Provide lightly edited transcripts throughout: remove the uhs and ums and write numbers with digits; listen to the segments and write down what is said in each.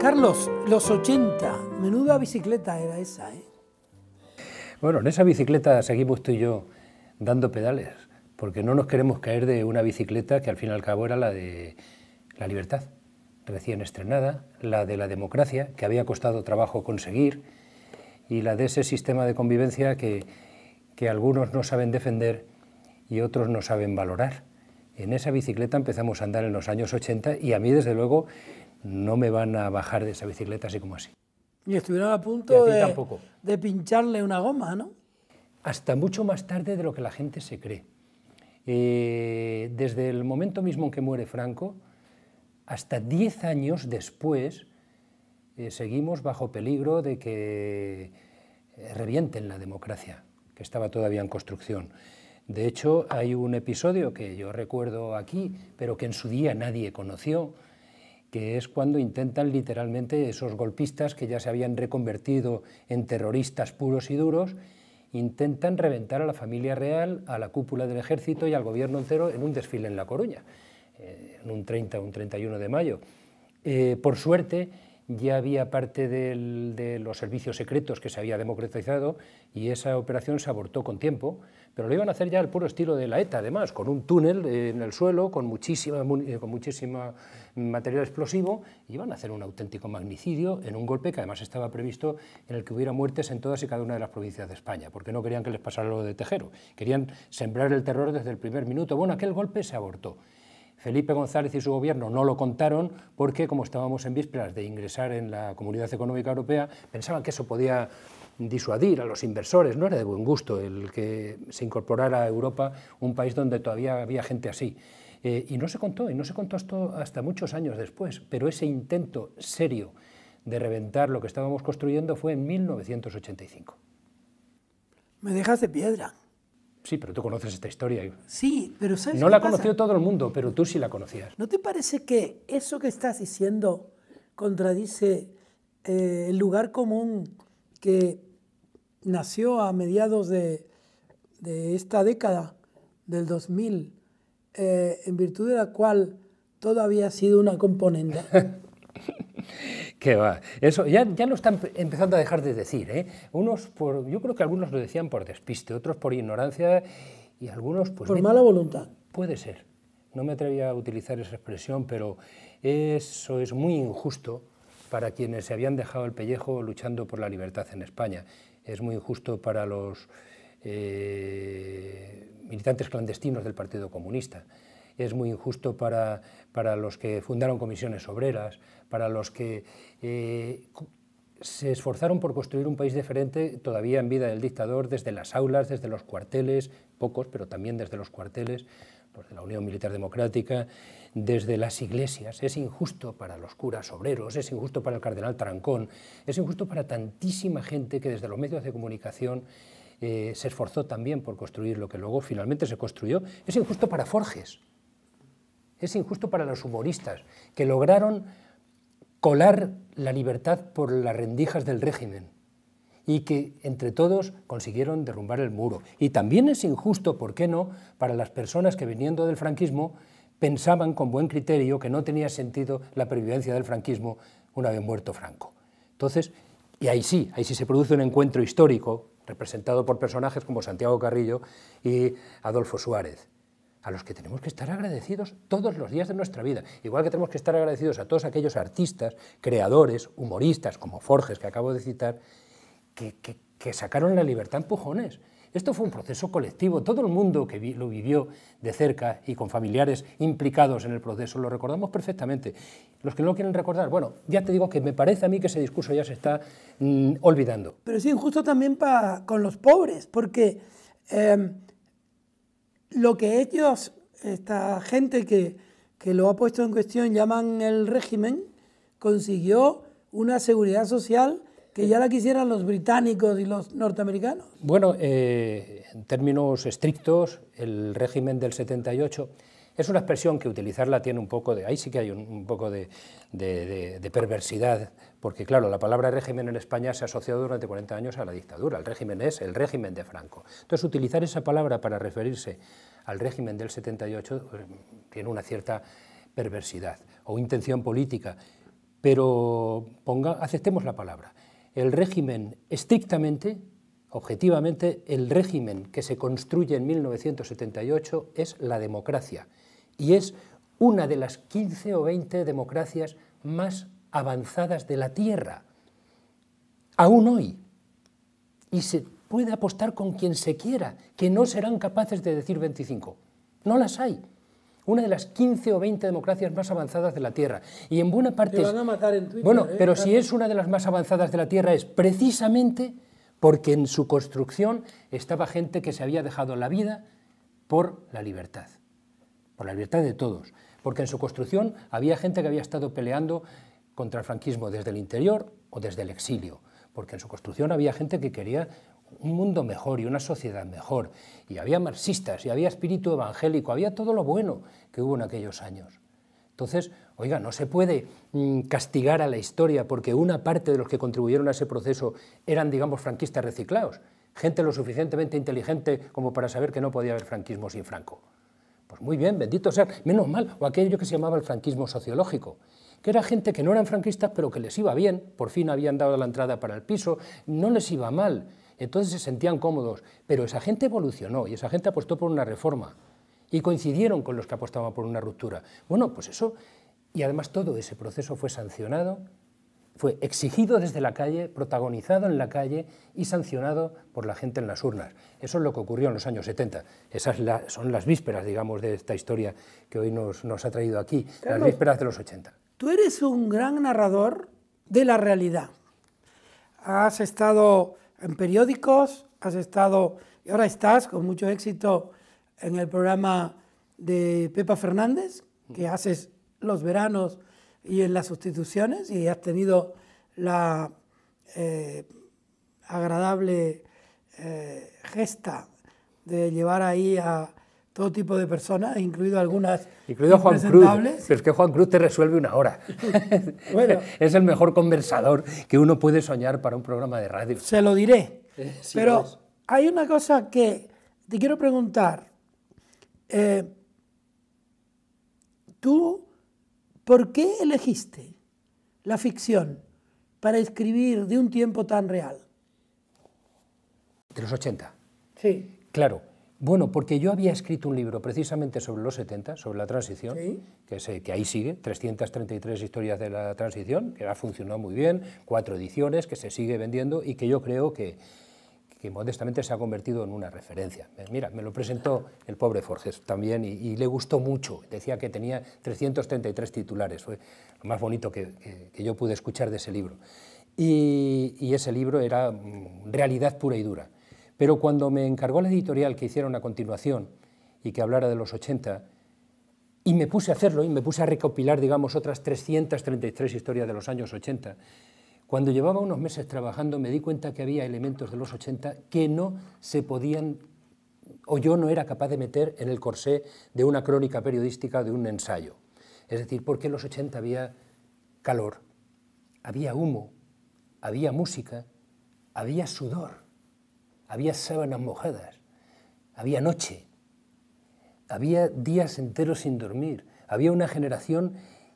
Carlos, los 80, menuda bicicleta era esa, ¿eh? Bueno, en esa bicicleta seguimos tú y yo dando pedales, porque no nos queremos caer de una bicicleta que al fin y al cabo era la de la libertad, recién estrenada, la de la democracia, que había costado trabajo conseguir, y la de ese sistema de convivencia que algunos no saben defender y otros no saben valorar. En esa bicicleta empezamos a andar en los años 80 y a mí, desde luego, no me van a bajar de esa bicicleta así como así. Y estuvieron a punto Y a ti tampoco. de pincharle una goma, ¿no? Hasta mucho más tarde de lo que la gente se cree. Desde el momento mismo en que muere Franco, hasta 10 años después, seguimos bajo peligro de que revienten la democracia, que estaba todavía en construcción. De hecho, hay un episodio que yo recuerdo aquí, pero que en su día nadie conoció, que es cuando intentan literalmente esos golpistas que ya se habían reconvertido en terroristas puros y duros, intentan reventar a la familia real, a la cúpula del ejército y al gobierno entero en un desfile en La Coruña, en un 30 o un 31 de mayo. Por suerte, ya había parte de los servicios secretos que se había democratizado y esa operación se abortó con tiempo, pero lo iban a hacer ya al puro estilo de la ETA, además, con un túnel en el suelo, con muchísima material explosivo, y iban a hacer un auténtico magnicidio en un golpe que además estaba previsto en el que hubiera muertes en todas y cada una de las provincias de España, porque no querían que les pasara lo de Tejero, querían sembrar el terror desde el primer minuto. Bueno, aquel golpe se abortó. Felipe González y su gobierno no lo contaron porque, como estábamos en vísperas de ingresar en la Comunidad Económica Europea, pensaban que eso podía disuadir a los inversores. No era de buen gusto el que se incorporara a Europa un país donde todavía había gente así. Y no se contó hasta muchos años después, pero ese intento serio de reventar lo que estábamos construyendo fue en 1985. Me dejas de piedra. Sí, pero tú conoces esta historia. Sí, pero ¿sabes No la conoció todo el mundo, pero tú sí la conocías. ¿No te parece que eso que estás diciendo contradice el lugar común que nació a mediados de esta década, del 2000, en virtud de la cual todo había sido una componente? ¿Qué va? Eso ya lo están empezando a dejar de decir, ¿eh? Yo creo que algunos lo decían por despiste, otros por ignorancia y algunos pues por mala voluntad. Puede ser. No me atrevía a utilizar esa expresión, pero eso es muy injusto para quienes se habían dejado el pellejo luchando por la libertad en España. Es muy injusto para los militantes clandestinos del Partido Comunista. Es muy injusto para los que fundaron comisiones obreras, para los que se esforzaron por construir un país diferente todavía en vida del dictador, desde las aulas, desde los cuarteles, pocos, pero también desde los cuarteles, los de la Unión Militar Democrática, desde las iglesias. Es injusto para los curas obreros, es injusto para el cardenal Tarancón, es injusto para tantísima gente que desde los medios de comunicación se esforzó también por construir lo que luego finalmente se construyó. Es injusto para Forges. Es injusto para los humoristas, que lograron colar la libertad por las rendijas del régimen y que entre todos consiguieron derrumbar el muro. Y también es injusto, ¿por qué no?, para las personas que viniendo del franquismo pensaban con buen criterio que no tenía sentido la pervivencia del franquismo una vez muerto Franco. Entonces, y ahí sí se produce un encuentro histórico representado por personajes como Santiago Carrillo y Adolfo Suárez, a los que tenemos que estar agradecidos todos los días de nuestra vida, igual que tenemos que estar agradecidos a todos aquellos artistas, creadores, humoristas, como Forges, que acabo de citar, que sacaron la libertad a empujones. Esto fue un proceso colectivo, todo el mundo que lo vivió de cerca y con familiares implicados en el proceso lo recordamos perfectamente. Los que no lo quieren recordar, bueno, ya te digo que me parece a mí que ese discurso ya se está olvidando. Pero es injusto también con los pobres, porque lo que ellos, esta gente que lo ha puesto en cuestión, llaman el régimen, consiguió una seguridad social que ya la quisieran los británicos y los norteamericanos. Bueno, en términos estrictos, el régimen del 78 es una expresión que utilizarla tiene un poco de... Ahí sí que hay un poco de perversidad, porque claro, la palabra régimen en España se ha asociado durante 40 años a la dictadura. El régimen es el régimen de Franco. Entonces, utilizar esa palabra para referirse al régimen del 78 tiene una cierta perversidad o intención política. pero aceptemos la palabra. El régimen estrictamente, objetivamente, el régimen que se construye en 1978 es la democracia y es una de las 15 o 20 democracias más avanzadas de la Tierra, aún hoy. Y se puede apostar con quien se quiera, que no serán capaces de decir 25. No las hay. Una de las 15 o 20 democracias más avanzadas de la Tierra. Y en buena parte... Te van a matar en Twitter, bueno, pero si es una de las más avanzadas de la Tierra es precisamente porque en su construcción estaba gente que se había dejado la vida por la libertad de todos. Porque en su construcción había gente que había estado peleando contra el franquismo desde el interior o desde el exilio. Porque en su construcción había gente que quería un mundo mejor y una sociedad mejor, y había marxistas, y había espíritu evangélico, había todo lo bueno que hubo en aquellos años. Entonces, oiga, no se puede castigar a la historia porque una parte de los que contribuyeron a ese proceso eran, digamos, franquistas reciclados, gente lo suficientemente inteligente como para saber que no podía haber franquismo sin Franco. Pues muy bien, bendito sea, menos mal, o aquello que se llamaba el franquismo sociológico, que era gente que no eran franquistas pero que les iba bien, por fin habían dado la entrada para el piso, no les iba mal, entonces se sentían cómodos, pero esa gente evolucionó y esa gente apostó por una reforma y coincidieron con los que apostaban por una ruptura. Bueno, pues eso, y además todo ese proceso fue sancionado, fue exigido desde la calle, protagonizado en la calle y sancionado por la gente en las urnas. Eso es lo que ocurrió en los años 70. Esas son las vísperas, digamos, de esta historia que hoy nos ha traído aquí, Carlos, las vísperas de los 80. Tú eres un gran narrador de la realidad. Has estado en periódicos, y ahora estás con mucho éxito en el programa de Pepa Fernández, que haces los veranos y en las sustituciones, y has tenido la agradable gesta de llevar ahí a todo tipo de personas, incluido algunas incluido Juan Cruz, pero es que Juan Cruz te resuelve una hora. Bueno, es el mejor conversador que uno puede soñar para un programa de radio. Se lo diré, sí, pero hay una cosa que te quiero preguntar. ¿Tú por qué elegiste la ficción para escribir de un tiempo tan real? De los 80. Sí. Claro. Bueno, porque yo había escrito un libro precisamente sobre los 70, sobre la transición, ¿sí? que ahí sigue, 333 historias de la transición, que ha funcionado muy bien, 4 ediciones, que se sigue vendiendo y que yo creo que modestamente se ha convertido en una referencia. Mira, me lo presentó el pobre Forges también y le gustó mucho, decía que tenía 333 titulares, fue lo más bonito que yo pude escuchar de ese libro. Y ese libro era realidad pura y dura. Pero cuando me encargó la editorial que hiciera una continuación y que hablara de los 80, y me puse a hacerlo, y me puse a recopilar, digamos, otras 333 historias de los años 80, cuando llevaba unos meses trabajando me di cuenta que había elementos de los 80 que no se podían, o yo no era capaz de meter en el corsé de una crónica periodística, de un ensayo. Es decir, porque en los 80 había calor, había humo, había música, había sudor. Había sábanas mojadas, había noche, había días enteros sin dormir, había una generación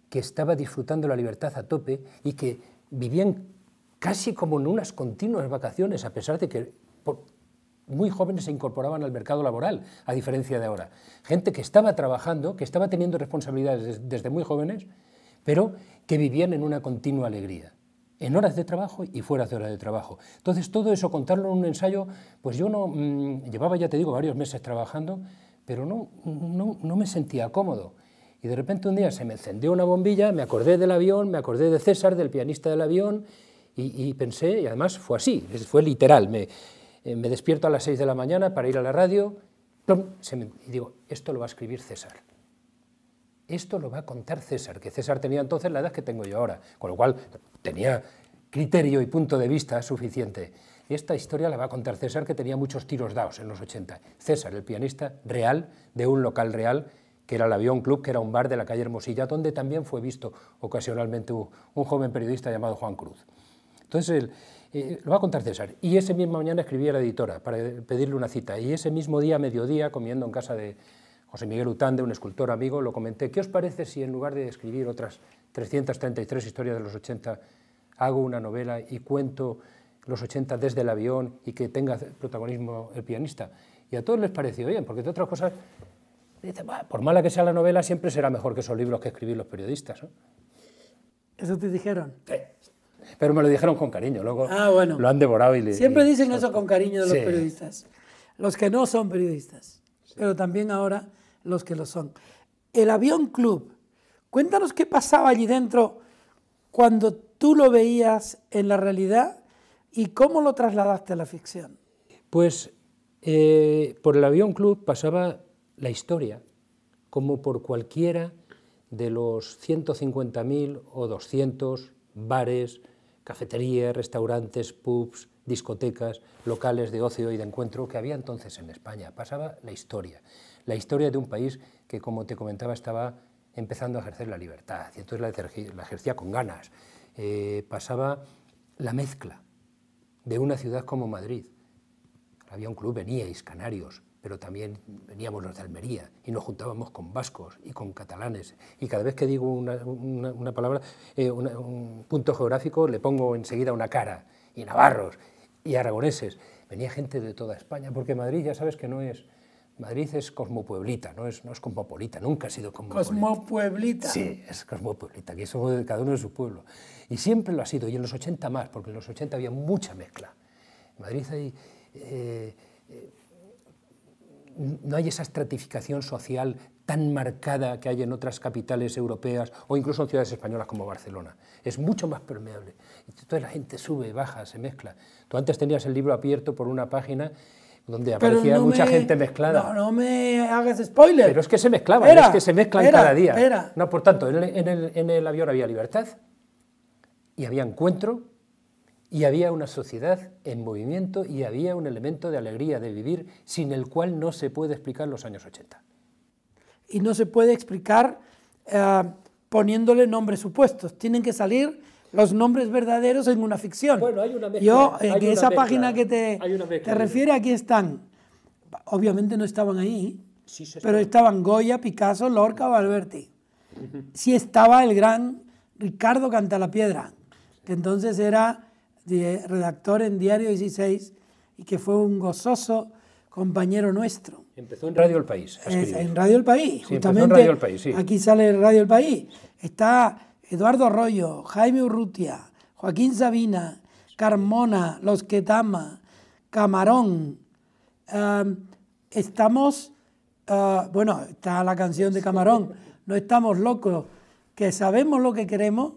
que estaba disfrutando la libertad a tope y que vivían casi como en unas continuas vacaciones, a pesar de que muy jóvenes se incorporaban al mercado laboral, a diferencia de ahora. Gente que estaba trabajando, que estaba teniendo responsabilidades desde muy jóvenes, pero que vivían en una continua alegría, en horas de trabajo y fuera de horas de trabajo. Entonces, todo eso, contarlo en un ensayo, pues yo no llevaba, ya te digo, varios meses trabajando, pero no me sentía cómodo. Y de repente un día se me encendió una bombilla, me acordé del avión, me acordé de César, del pianista del avión, y pensé, y además fue así, fue literal, me despierto a las 6 de la mañana para ir a la radio, y digo, esto lo va a escribir César. Esto lo va a contar César, que César tenía entonces la edad que tengo yo ahora, con lo cual tenía criterio y punto de vista suficiente. Y esta historia la va a contar César, que tenía muchos tiros dados en los 80. César, el pianista real de un local real, que era el Avión Club, que era un bar de la calle Hermosilla, donde también fue visto ocasionalmente un joven periodista llamado Juan Cruz. Entonces, lo va a contar César. Y esa misma mañana escribí a la editora para pedirle una cita. Y ese mismo día, a mediodía, comiendo en casa de José Miguel Utande, un escultor amigo, lo comenté. ¿Qué os parece si en lugar de escribir otras 333 historias de los 80, hago una novela y cuento los 80 desde el avión y que tenga protagonismo el pianista? Y a todos les pareció bien, porque de otras cosas, dice, por mala que sea la novela, siempre será mejor que esos libros que escribir los periodistas, ¿no? ¿Eso te dijeron? Sí. Pero me lo dijeron con cariño, luego bueno. lo han devorado y... Siempre dicen eso con cariño de los periodistas, los que no son periodistas, pero también ahora los que lo son. El Avión Club, cuéntanos qué pasaba allí dentro cuando tú lo veías en la realidad y cómo lo trasladaste a la ficción. Pues por el Avión Club pasaba la historia, como por cualquiera de los 150.000 o 200 bares, cafeterías, restaurantes, pubs, discotecas, locales de ocio y de encuentro que había entonces en España. Pasaba la historia de un país que, como te comentaba, estaba empezando a ejercer la libertad, y entonces la ejercía con ganas. Pasaba la mezcla de una ciudad como Madrid. Había un club, veníais canarios, pero también veníamos los de Almería y nos juntábamos con vascos y con catalanes, y cada vez que digo una palabra, un punto geográfico, le pongo enseguida una cara, y navarros y aragoneses. Venía gente de toda España, porque Madrid ya sabes que no es... Madrid es cosmopueblita, no es cosmopolita, nunca ha sido cosmopolita. ¿Cosmopueblita? Sí, es cosmopueblita, que somos de cada uno de su pueblo. Y siempre lo ha sido, y en los 80 más, porque en los 80 había mucha mezcla. En Madrid no hay esa estratificación social tan marcada que hay en otras capitales europeas o incluso en ciudades españolas como Barcelona. Es mucho más permeable. Entonces la gente sube, baja, se mezcla. Tú antes tenías el libro abierto por una página donde aparecía mucha gente mezclada. No me hagas spoiler. Pero es que se mezclaban, es que se mezclan cada día. No, por tanto, en el avión había libertad, y había encuentro, y había una sociedad en movimiento, y había un elemento de alegría de vivir sin el cual no se puede explicar los años 80. Y no se puede explicar poniéndole nombres supuestos. Tienen que salir los nombres verdaderos en una ficción. Bueno, hay una mezcla. Yo, en esa página que te refiere, aquí están. Obviamente no estaban ahí, pero estaban Goya, Picasso, Lorca o Alberti. Sí estaba el gran Ricardo Cantalapiedra, que entonces era redactor en Diario 16 y que fue un gozoso compañero nuestro. Empezó en Radio El País a escribir. En Radio El País, sí, justamente. En Radio El País, sí. Aquí sale Radio El País. Está Eduardo Arroyo, Jaime Urrutia, Joaquín Sabina, Carmona, Los Ketama, Camarón. Bueno, está la canción de Camarón, no estamos locos, que sabemos lo que queremos,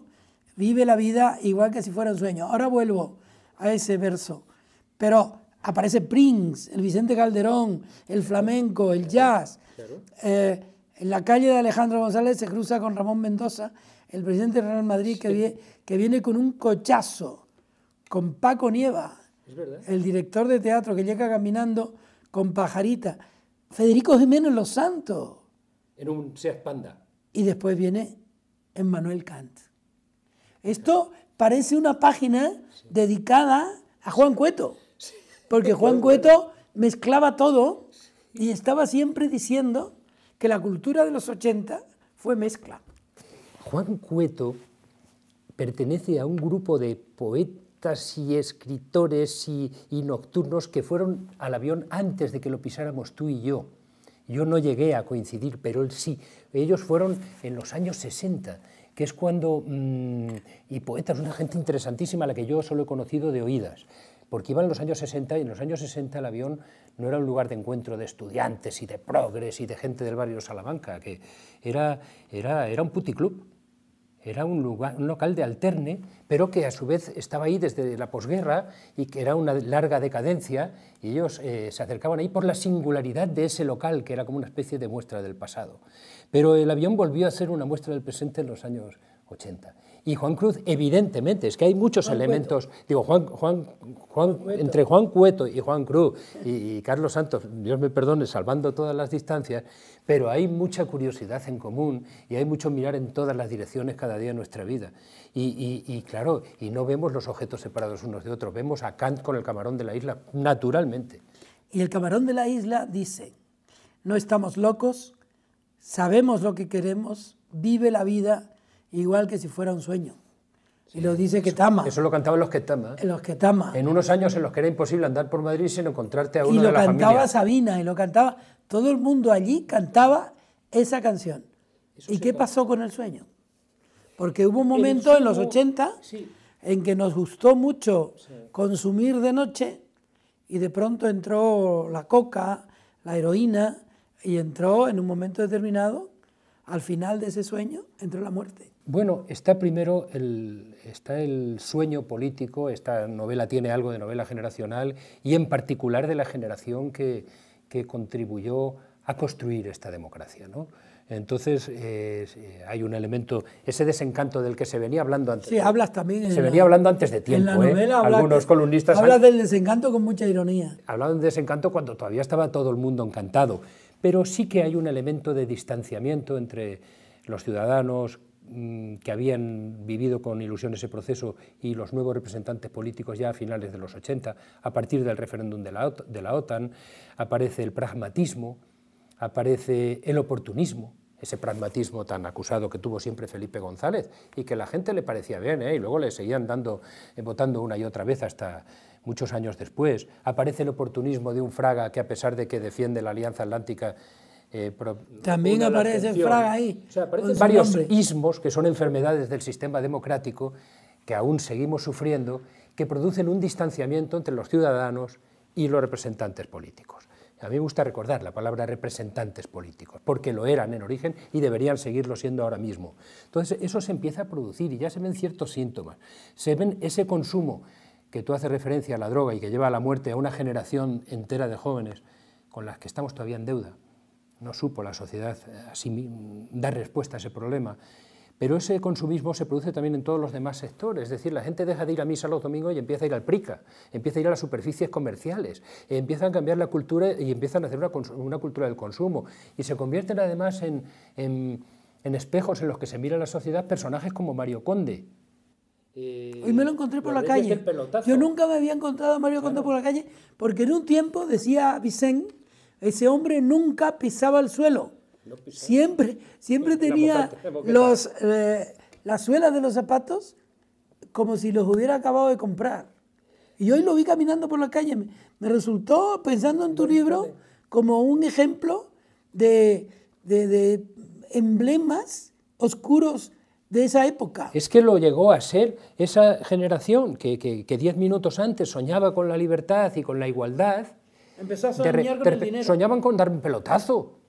vive la vida igual que si fuera un sueño. Ahora vuelvo a ese verso, pero aparece Prince, el Vicente Calderón, el flamenco, el jazz. Claro. En la calle de Alejandro González se cruza con Ramón Mendoza, el presidente del Real Madrid, que viene con un cochazo, con Paco Nieva, el director de teatro, que llega caminando con Pajarita, Federico Jiménez Los Santos. En un Seat Panda. Y después viene Emmanuel Kant. Esto parece una página dedicada a Juan Cueto, porque Juan Cueto mezclaba todo y estaba siempre diciendo que la cultura de los 80 fue mezcla. Juan Cueto pertenece a un grupo de poetas y escritores y nocturnos que fueron al avión antes de que lo pisáramos tú y yo. Yo no llegué a coincidir, pero él sí. Ellos fueron en los años 60, que es cuando... y poetas, una gente interesantísima a la que yo solo he conocido de oídas, porque iban en los años 60 y en los años 60 el avión no era un lugar de encuentro de estudiantes y de progres y de gente del barrio Salamanca, que era un puticlub. Era un local de alterne, pero que a su vez estaba ahí desde la posguerra y que era una larga decadencia, y ellos se acercaban ahí por la singularidad de ese local, que era como una especie de muestra del pasado. Pero el avión volvió a ser una muestra del presente en los años 80. Y Juan Cruz, evidentemente, es que hay muchos elementos, digo, entre Juan Cueto y Juan Cruz y Carlos Santos, Dios me perdone, salvando todas las distancias, pero hay mucha curiosidad en común y hay mucho mirar en todas las direcciones cada día de nuestra vida. Y claro, y no vemos los objetos separados unos de otros, vemos a Kant con el camarón de la isla, naturalmente. Y el camarón de la isla dice, no estamos locos, sabemos lo que queremos, vive la vida igual que si fuera un sueño. Y lo dice Ketama. Eso lo cantaban los Ketama. Los Ketama. En unos años en los que era imposible andar por Madrid sin encontrarte a uno Y de la familia. lo cantaba Sabina, y lo cantaba... Todo el mundo allí cantaba esa canción. ¿Y qué pasó con el sueño? Porque hubo un momento en los 80 en que nos gustó mucho consumir de noche y de pronto entró la coca, la heroína, y entró en un momento determinado, al final de ese sueño, entró la muerte. Bueno, está primero está el sueño político, esta novela tiene algo de novela generacional y en particular de la generación que contribuyó a construir esta democracia, ¿no? Entonces hay un elemento, ese desencanto del que se venía hablando antes. Sí, hablas también. Se venía hablando antes de tiempo. En la novela algunos columnistas hablas del desencanto con mucha ironía. Hablaban de desencanto cuando todavía estaba todo el mundo encantado, pero sí que hay un elemento de distanciamiento entre los ciudadanos que habían vivido con ilusión ese proceso y los nuevos representantes políticos ya a finales de los 80, a partir del referéndum de la OTAN, aparece el pragmatismo, aparece el oportunismo, ese pragmatismo tan acusado que tuvo siempre Felipe González y que a la gente le parecía bien, y luego le seguían votando una y otra vez hasta muchos años después. Aparece el oportunismo de un Fraga que, a pesar de que defiende la Alianza Atlántica, también aparece Fraga ahí. O sea, aparecen varios ismos que son enfermedades del sistema democrático que aún seguimos sufriendo, que producen un distanciamiento entre los ciudadanos y los representantes políticos. A mí me gusta recordar la palabra representantes políticos, porque lo eran en origen y deberían seguirlo siendo ahora mismo. Entonces eso se empieza a producir y ya se ven ciertos síntomas. Se ven ese consumo que tú haces referencia a la droga y que lleva a la muerte a una generación entera de jóvenes con las que estamos todavía en deuda. No supo la sociedad así dar respuesta a ese problema. Pero ese consumismo se produce también en todos los demás sectores, es decir, la gente deja de ir a misa los domingos y empieza a ir al Prica, empieza a ir a las superficies comerciales, empiezan a cambiar la cultura y empiezan a hacer una cultura del consumo, y se convierten además en espejos en los que se mira la sociedad personajes como Mario Conde. Hoy me lo encontré por la calle. Yo nunca me había encontrado a Mario Conde por la calle, porque en un tiempo, decía Vicente, ese hombre nunca pisaba el suelo. No siempre tenía las suelas de los zapatos como si los hubiera acabado de comprar. Y hoy lo vi caminando por la calle. Me resultó, pensando en tu libro, como un ejemplo de emblemas oscuros de esa época. Es que lo llegó a ser esa generación que 10 minutos antes soñaba con la libertad y con la igualdad. Empezó a soñar con el dinero. Soñaban con dar un pelotazo.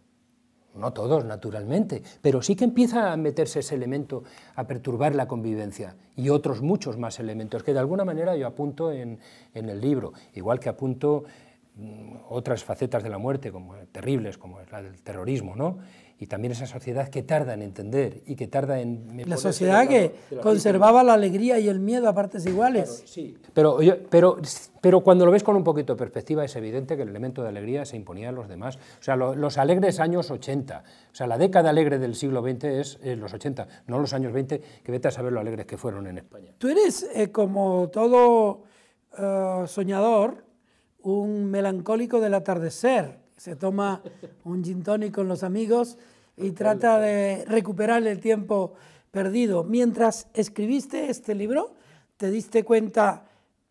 No todos, naturalmente, pero sí que empieza a meterse ese elemento a perturbar la convivencia y otros muchos más elementos que de alguna manera yo apunto en el libro, igual que apunto otras facetas de la muerte terribles, como es la del terrorismo, ¿no? Y también esa sociedad que tarda en entender y que tarda en... La sociedad que conservaba la alegría y el miedo a partes iguales. Claro, sí. Pero cuando lo ves con un poquito de perspectiva es evidente que el elemento de alegría se imponía a los demás. O sea, los alegres años 80, o sea, la década alegre del siglo XX es los 80, no los años 20, que vete a saber lo alegres que fueron en España. Tú eres, como todo soñador, un melancólico del atardecer. Se toma un gin tonic con los amigos y trata de recuperar el tiempo perdido. Mientras escribiste este libro, ¿te diste cuenta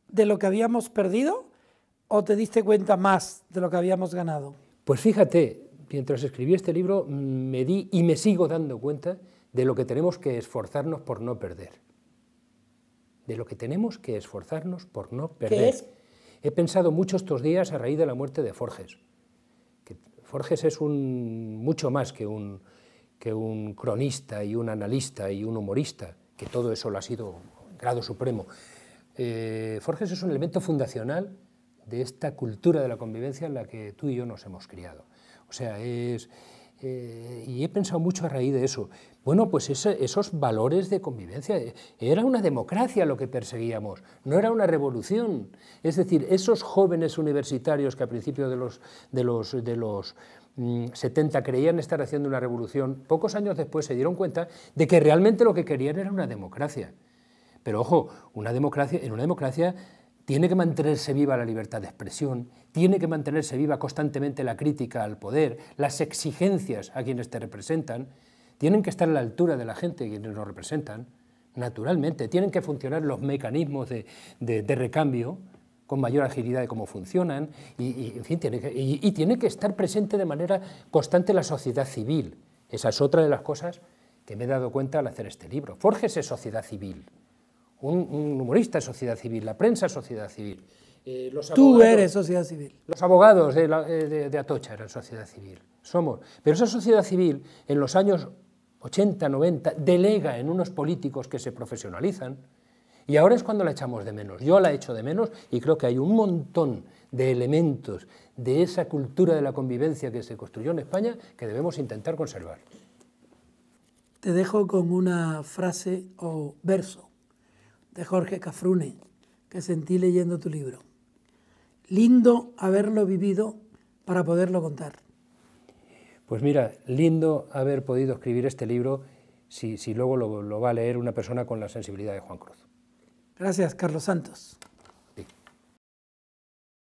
de lo que habíamos perdido o te diste cuenta más de lo que habíamos ganado? Pues fíjate, mientras escribí este libro me di y me sigo dando cuenta de lo que tenemos que esforzarnos por no perder. De lo que tenemos que esforzarnos por no perder. ¿Qué es? He pensado mucho estos días a raíz de la muerte de Forges. Forges es mucho más que un cronista y un analista y un humorista, que todo eso lo ha sido grado supremo. Forges es un elemento fundacional de esta cultura de la convivencia en la que tú y yo nos hemos criado. O sea, y he pensado mucho a raíz de eso. Bueno, pues esos valores de convivencia, era una democracia lo que perseguíamos, no era una revolución. Es decir, esos jóvenes universitarios que a principios de los 70 creían estar haciendo una revolución, pocos años después se dieron cuenta de que realmente lo que querían era una democracia. Pero ojo, en una democracia tiene que mantenerse viva la libertad de expresión, tiene que mantenerse viva constantemente la crítica al poder, las exigencias a quienes te representan, tienen que estar a la altura de la gente quienes nos representan, naturalmente, tienen que funcionar los mecanismos de recambio con mayor agilidad de cómo funcionan, en fin, tiene que estar presente de manera constante la sociedad civil. Esa es otra de las cosas que me he dado cuenta al hacer este libro. Fórgese sociedad civil, un humorista es sociedad civil, la prensa es sociedad civil. Tú eres sociedad civil. Los abogados de Atocha eran sociedad civil, somos. Pero esa sociedad civil en los años 80, 90, delega en unos políticos que se profesionalizan, y ahora es cuando la echamos de menos. Yo la echo de menos y creo que hay un montón de elementos de esa cultura de la convivencia que se construyó en España que debemos intentar conservar. Te dejo con una frase o verso de Jorge Cafrune que sentí leyendo tu libro. Lindo haberlo vivido para poderlo contar. Pues mira, lindo haber podido escribir este libro si luego lo va a leer una persona con la sensibilidad de Juan Cruz. Gracias, Carlos Santos.